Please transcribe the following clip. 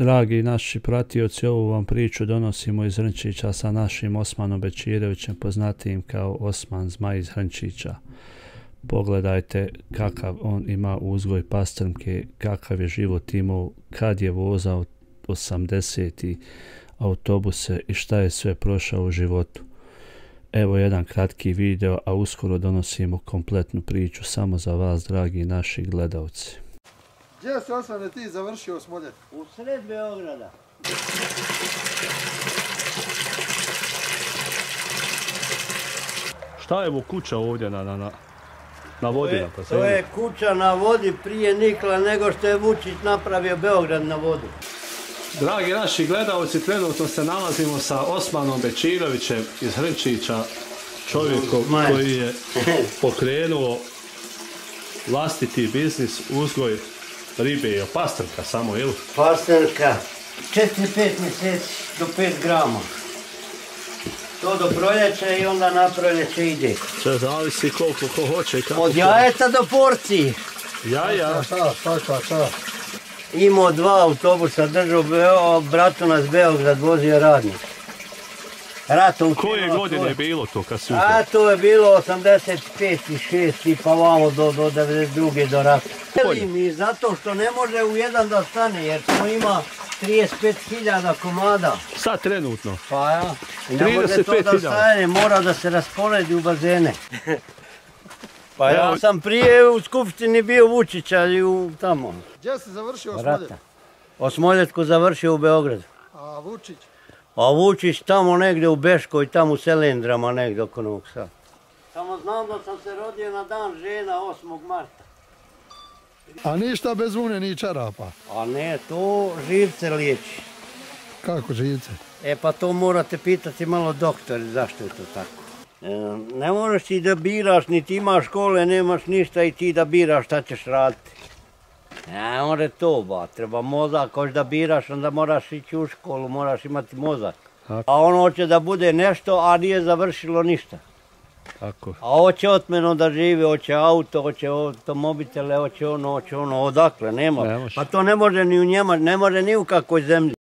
Dragi naši pratioci, ovu vam priču donosimo iz Hrnčića sa našim Osmanom Bećirevićem, poznatijim kao Osman Zmaj iz Hrnčića. Pogledajte kakav on ima uzgoj pastrmke, kakav je život imao, kad je vozao 80 autobuse i šta je sve prošao u životu. Evo jedan kratki video, a uskoro donosimo kompletnu priču samo za vas, dragi naši gledalci. Gdje se, Osmane, ti završio Smoljet? U sred Beograda. Šta je ovo kuća ovdje na vodi? To je kuća na vodi prije nikla nego što je Vučić napravio Beograd na vodu. Dragi naši gledalci, trenutno se nalazimo sa Osmanom Bećirevićem iz Hrnčića, čovjekom koji je pokrenuo vlastiti biznis, uzgoj ribe i pastrmka samo, ili? Pastrmka, 4-5 mjeseci do 5 grama. To do proljeća i onda na proljeće ide. Sve zavisi koliko ko hoće i kako. Od jajeta do porcije. Jaja. Šta? Imao 2 autobusa, držao bratu nas Beograd, vozio radnik. Koje godine je bilo to kad si uzeo? A to je bilo 85 i 6 pa vamo do 92. do rata. I zato što ne može u jedan da stane, jer to ima 35.000 komada. Sad trenutno? Pa ja. Ne može to da stane, mora da se rasporedi u bazene. Pa ja sam prije u skupštini bio Vučića i tamo. Gdje si završio Smoljet? Osmoljetku završio u Beogradu. A Vučić? A Vučić tamo negdje u Beškoj, tamo u Selendrama negdje oko Novog Sada. Samo znam da sam se rodio na dan žena 8. marta. A ništa bez vune ni čarapa? A ne, to živce liječi. Kako živce? E pa to morate pitati malo doktori zašto je to tako. Ne moraš ti da biraš, niti imaš škole, nemaš ništa i ti da biraš šta ćeš raditi. Ne more to ba, treba mozak, hoćeš da biraš, onda moraš ići u školu, moraš imati mozak. A ono hoće da bude nešto, a nije završilo ništa. Tako. A hoće otmeno da živi, hoće auto, hoće automobitele, hoće ono, odakle, nema. Pa to ne može ni u Njemačkoj, ne može ni u kakvoj zemlji.